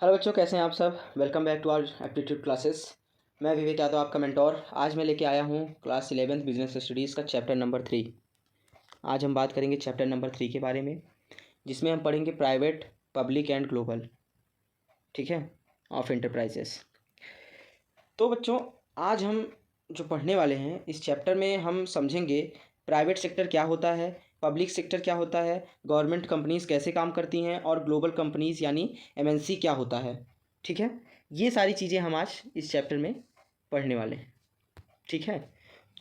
Hello बच्चों, कैसे हैं आप सब। Welcome back to our aptitude classes. मैं विवेक यादव, आपका मेंटोर। आज मैं लेके आया हूँ क्लास 11th बिजनेस स्टडीज़ का चैप्टर नंबर 3। आज हम बात करेंगे चैप्टर नंबर 3 के बारे में, जिसमें हम पढ़ेंगे प्राइवेट, पब्लिक एंड ग्लोबल, ठीक है, ऑफ एंटरप्राइजेस। तो बच्चों, आज हम जो पढ़ने वाले हैं इस चैप्टर में हम समझेंगे प्राइवेट सेक्टर क्या होता है, पब्लिक सेक्टर क्या होता है, गवर्नमेंट कंपनीज़ कैसे काम करती हैं और ग्लोबल कंपनीज़ यानी एमएनसी क्या होता है। ठीक है, ये सारी चीज़ें हम आज इस चैप्टर में पढ़ने वाले हैं। ठीक है,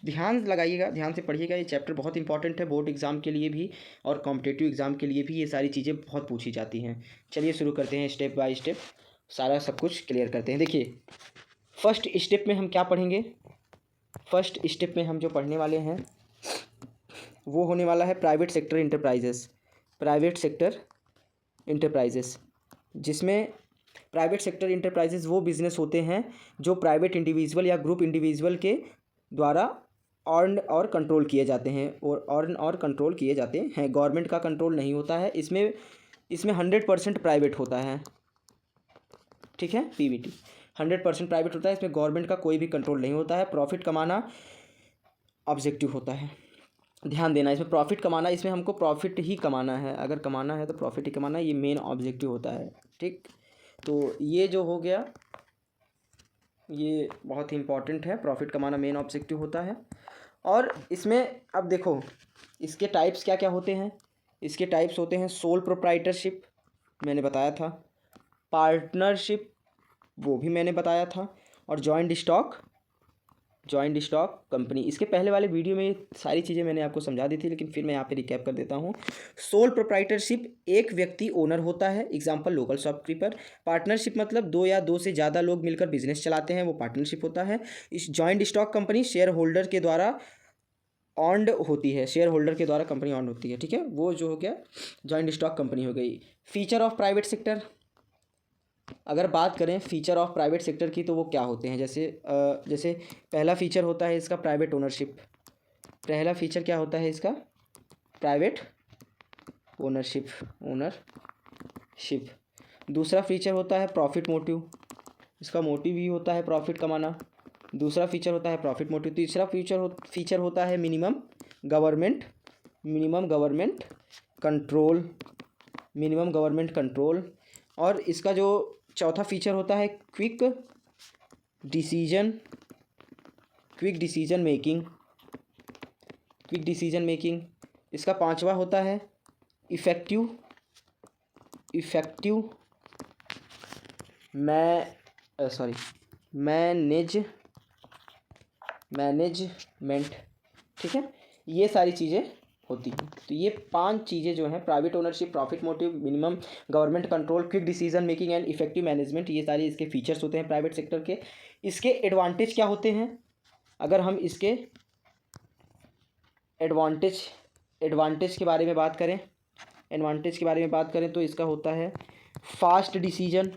ध्यान लगाइएगा, ध्यान से पढ़िएगा। ये चैप्टर बहुत इंपॉर्टेंट है बोर्ड एग्ज़ाम के लिए भी और कॉम्पिटिटिव एग्ज़ाम के लिए भी। ये सारी चीज़ें बहुत पूछी जाती हैं। चलिए शुरू करते हैं, स्टेप बाय स्टेप सारा सब कुछ क्लियर करते हैं। देखिए, फर्स्ट स्टेप में हम क्या पढ़ेंगे। फर्स्ट स्टेप में हम जो पढ़ने वाले हैं वो होने वाला है private sector enterprises. Private sector enterprises, जिसमें प्राइवेट सेक्टर इंटरप्राइजेस वो बिज़नेस होते हैं जो प्राइवेट इंडिविजुअल या ग्रुप इंडिविजुअल के द्वारा अर्न और कंट्रोल किए जाते हैं और अर्न और कंट्रोल किए जाते हैं। गवर्नमेंट का कंट्रोल नहीं होता है इसमें। इसमें 100% प्राइवेट होता है। ठीक है, पीवीटी 100% प्राइवेट होता है। इसमें गवर्नमेंट का कोई भी कंट्रोल नहीं होता है। प्रॉफिट कमाना ऑब्जेक्टिव होता है। ध्यान देना, इसमें प्रॉफिट कमाना, इसमें हमको प्रॉफिट ही कमाना है। अगर कमाना है तो प्रॉफिट ही कमाना है, ये मेन ऑब्जेक्टिव होता है। ठीक, तो ये जो हो गया ये बहुत ही इंपॉर्टेंट है। प्रॉफिट कमाना मेन ऑब्जेक्टिव होता है। और इसमें अब देखो, इसके टाइप्स क्या क्या होते हैं। इसके टाइप्स होते हैं सोल प्रोप्राइटरशिप, मैंने बताया था। पार्टनरशिप, वो भी मैंने बताया था। और जॉइंट स्टॉक कंपनी। इसके पहले वाले वीडियो में सारी चीज़ें मैंने आपको समझा दी थी, लेकिन फिर मैं यहाँ पे रिकैप कर देता हूँ। सोल प्रोप्राइटरशिप, एक व्यक्ति ओनर होता है, एग्जांपल लोकल शॉपकीपर। पार्टनरशिप मतलब दो या दो से ज़्यादा लोग मिलकर बिजनेस चलाते हैं, वो पार्टनरशिप होता है। इस joint stock company share holder के द्वारा ऑन्ड होती है, शेयर होल्डर के द्वारा कंपनी ऑन होती है। ठीक है, वो जो हो गया जॉइंट स्टॉक कंपनी हो गई। फीचर ऑफ प्राइवेट सेक्टर, अगर बात करें फीचर ऑफ प्राइवेट सेक्टर की तो वो क्या होते हैं। जैसे पहला फीचर होता है इसका प्राइवेट ओनरशिप। पहला फीचर क्या होता है इसका, प्राइवेट ओनरशिप। दूसरा फीचर होता है प्रॉफिट मोटिव। इसका मोटिव ही होता है प्रॉफिट कमाना। दूसरा फीचर होता है प्रॉफिट मोटिव। तीसरा फीचर होता है मिनिमम गवर्नमेंट कंट्रोल। और इसका जो चौथा फीचर होता है क्विक डिसीजन मेकिंग। इसका पांचवा होता है इफ़ेक्टिव मैनेजमेंट। ठीक है, ये सारी चीज़ें होती हैं। तो ये 5 चीज़ें जो हैं, private ownership, profit motive, minimum government control, quick decision making and effective management, ये सारे इसके फीचर्स होते हैं प्राइवेट सेक्टर के। इसके एडवांटेज क्या होते हैं, अगर हम इसके एडवांटेज के बारे में बात करें तो इसका होता है फास्ट डिसीजन।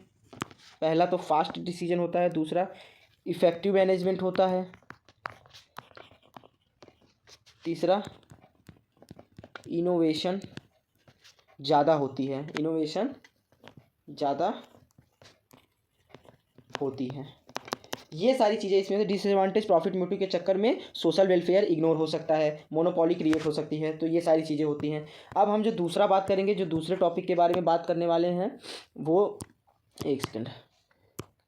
पहला तो फास्ट डिसीजन होता है। दूसरा इफेक्टिव मैनेजमेंट होता है। तीसरा इनोवेशन ज़्यादा होती है। ये सारी चीज़ें इसमें से। डिसएडवांटेज, प्रॉफिट मोटिव के चक्कर में सोशल वेलफेयर इग्नोर हो सकता है, मोनोपोली क्रिएट हो सकती है। तो ये सारी चीज़ें होती हैं। अब हम जो दूसरा बात करेंगे, जो दूसरे टॉपिक के बारे में बात करने वाले हैं, वो एक सेकंड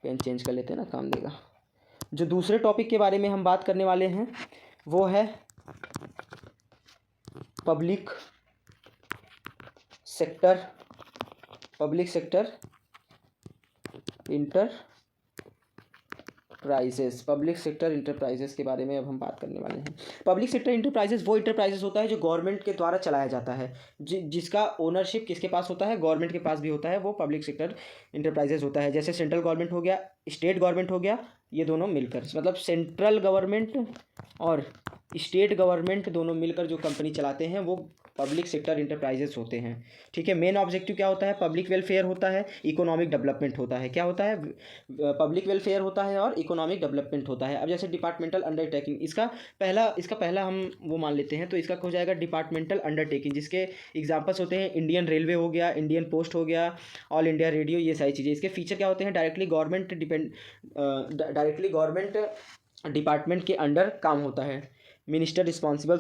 पेन चेंज कर लेते हैं ना, काम देगा। जो दूसरे टॉपिक के बारे में हम बात करने वाले हैं वो है पब्लिक सेक्टर इंटरप्राइजेस के बारे में अब हम बात करने वाले हैं। पब्लिक सेक्टर इंटरप्राइजेस वो इंटरप्राइजेस होता है जो गवर्नमेंट के द्वारा चलाया जाता है, जिसका ओनरशिप किसके पास होता है, गवर्नमेंट के पास भी होता है। वो पब्लिक सेक्टर इंटरप्राइजेस होता है। जैसे सेंट्रल गवर्नमेंट हो गया, स्टेट गवर्नमेंट हो गया ये दोनों मिलकर, मतलब सेंट्रल गवर्नमेंट और स्टेट गवर्नमेंट दोनों मिलकर जो कंपनी चलाते हैं वो पब्लिक सेक्टर इंटरप्राइजेस होते हैं। ठीक है, मेन ऑब्जेक्टिव क्या होता है? पब्लिक वेलफेयर होता है, इकोनॉमिक डेवलपमेंट होता है। क्या होता है? पब्लिक वेलफेयर होता है और इकोनॉमिक डेवलपमेंट होता है। अब जैसे डिपार्टमेंटल अंडरटेकिंग, इसका पहला हम वो मान लेते हैं, तो इसका हो जाएगा डिपार्टमेंटल अंडरटेकिंग, जिसके एग्जांपल्स होते हैं इंडियन रेलवे हो गया, इंडियन पोस्ट हो गया, ऑल इंडिया रेडियो, ये सारी चीज़ें। इसके फीचर क्या होते हैं? डायरेक्टली गवर्नमेंट डिपार्टमेंट के अंडर काम होता है। मिनिस्टर रिस्पॉन्सिबल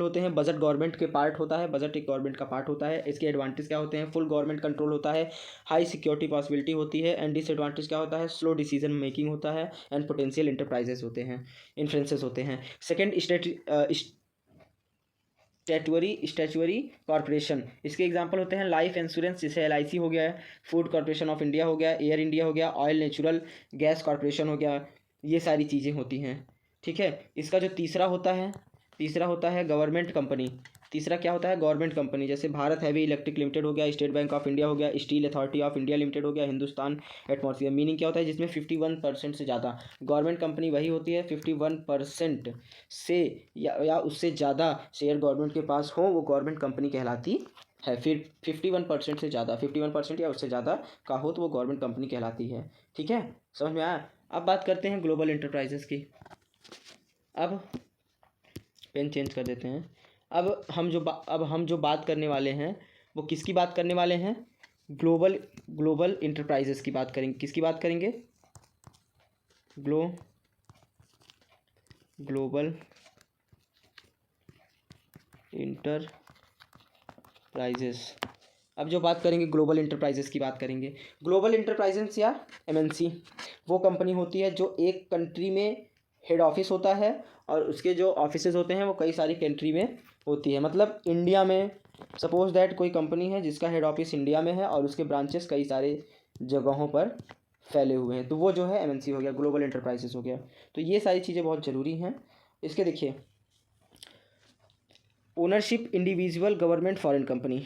होते हैं। बजट गवर्नमेंट के पार्ट होता है, बजट एक गवर्नमेंट का पार्ट होता है। इसके एडवांटेज क्या होते हैं? फुल गवर्नमेंट कंट्रोल होता है, हाई सिक्योरिटी पॉसिबिलिटी होती है। एंड डिसएडवांटेज क्या होता है? स्लो डिसीजन मेकिंग होता है एंड पोटेंशियल इंटरप्राइजेस होते हैं, इन्फ्लुएंसेस होते हैं। सेकेंड, स्टैट्यूटरी कॉर्पोरेशन, इसके एग्जांपल होते हैं लाइफ इंश्योरेंस, जैसे LIC हो गया है, फूड कॉर्पोरेशन ऑफ इंडिया हो गया, एयर इंडिया हो गया, ऑयल नेचुरल गैस कॉर्पोरेशन हो गया, ये सारी चीज़ें होती हैं। ठीक है, इसका जो तीसरा होता है गवर्नमेंट कंपनी। तीसरा क्या होता है? गवर्नमेंट कंपनी, जैसे भारत हैवी इलेक्ट्रिक लिमिटेड हो गया, स्टेट बैंक ऑफ इंडिया हो गया, steel authority of India limited हो गया, हिंदुस्तान एटमॉस्फेयर। मीनिंग क्या होता है? जिसमें 51% से ज़्यादा गवर्नमेंट कंपनी वही होती है 51% से या उससे ज़्यादा शेयर गवर्नमेंट के पास हो, वो गवर्नमेंट कंपनी कहलाती है। फिर 51% से ज़्यादा, 51% या उससे ज़्यादा का हो तो वो गवर्नमेंट कंपनी कहलाती है। ठीक है, समझ में आया? अब बात करते हैं ग्लोबल इंटरप्राइजेस की। अब पेन चेंज कर देते हैं। अब हम जो बात करने वाले हैं वो किसकी बात करने वाले हैं? ग्लोबल इंटरप्राइजेस की बात करेंगे। किसकी बात करेंगे? Global enterprises. अब जो बात करेंगे ग्लोबल इंटरप्राइजेस की बात करेंगे। ग्लोबल इंटरप्राइजेस या MNC वो कंपनी होती है जो एक कंट्री में हेड ऑफिस होता है और उसके जो ऑफिसेज होते हैं वो कई सारी कंट्री में होती है। मतलब इंडिया में सपोज दैट कोई कंपनी है जिसका हेड ऑफिस इंडिया में है और उसके ब्रांचेस कई सारे जगहों पर फैले हुए हैं, तो वो जो है MNC हो गया, ग्लोबल इंटरप्राइजेस हो गया। तो ये सारी चीज़ें बहुत ज़रूरी हैं। इसके देखिए, ownership individual, government, foreign company.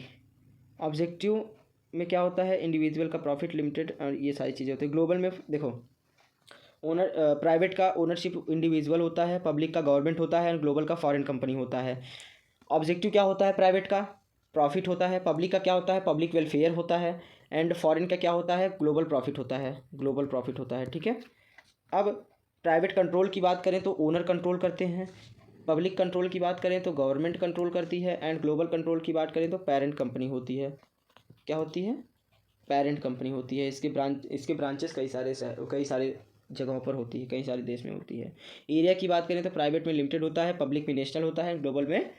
Objective में क्या होता है? इंडिविजुअल का प्रॉफिट, लिमिटेड, और ये सारी चीज़ें होती है। ग्लोबल में देखो, प्राइवेट का ओनरशिप इंडिविजुअल होता है, पब्लिक का गवर्नमेंट होता है, और ग्लोबल का फॉरेन कंपनी होता है। ऑब्जेक्टिव क्या होता है? प्राइवेट का प्रॉफिट होता है, पब्लिक का क्या होता है? पब्लिक वेलफेयर होता है, एंड फॉरेन का क्या होता है? ग्लोबल प्रॉफिट होता है। ठीक है, अब प्राइवेट कंट्रोल की बात करें तो ओनर कंट्रोल करते हैं, पब्लिक कंट्रोल की बात करें तो गवर्नमेंट कंट्रोल करती है, एंड ग्लोबल कंट्रोल की बात करें तो पेरेंट कंपनी होती है। क्या होती है? पेरेंट कंपनी होती है। इसके ब्रांचेस कई सारे जगहों पर होती है, कई सारे देश में होती है। एरिया की बात करें तो प्राइवेट में लिमिटेड होता है, पब्लिक में नेशनल होता है, ग्लोबल में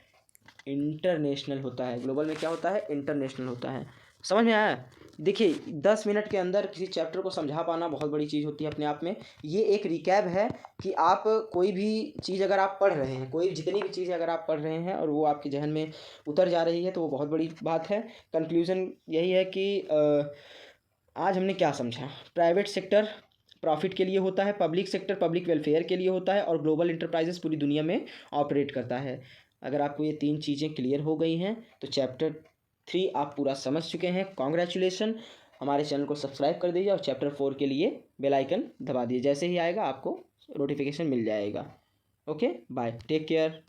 इंटरनेशनल होता है। ग्लोबल में क्या होता है? इंटरनेशनल होता है। समझ में आया? देखिए, 10 मिनट के अंदर किसी चैप्टर को समझा पाना बहुत बड़ी चीज़ होती है अपने आप में। ये एक रिकैप है कि आप कोई भी चीज़ अगर आप पढ़ रहे हैं, जितनी भी चीज़ें अगर आप पढ़ रहे हैं और वो आपके जहन में उतर जा रही है तो वो बहुत बड़ी बात है। कंक्लूज़न यही है कि आज हमने क्या समझा? प्राइवेट सेक्टर प्रॉफिट के लिए होता है, पब्लिक सेक्टर पब्लिक वेलफेयर के लिए होता है, और ग्लोबल इंटरप्राइजेस पूरी दुनिया में ऑपरेट करता है। अगर आपको ये 3 चीज़ें क्लियर हो गई हैं तो चैप्टर 3 आप पूरा समझ चुके हैं। कॉन्ग्रेचुलेसन। हमारे चैनल को सब्सक्राइब कर दीजिए और चैप्टर 4 के लिए बेल आइकन दबा दीजिए। जैसे ही आएगा आपको नोटिफिकेशन मिल जाएगा। Okay, bye, take care.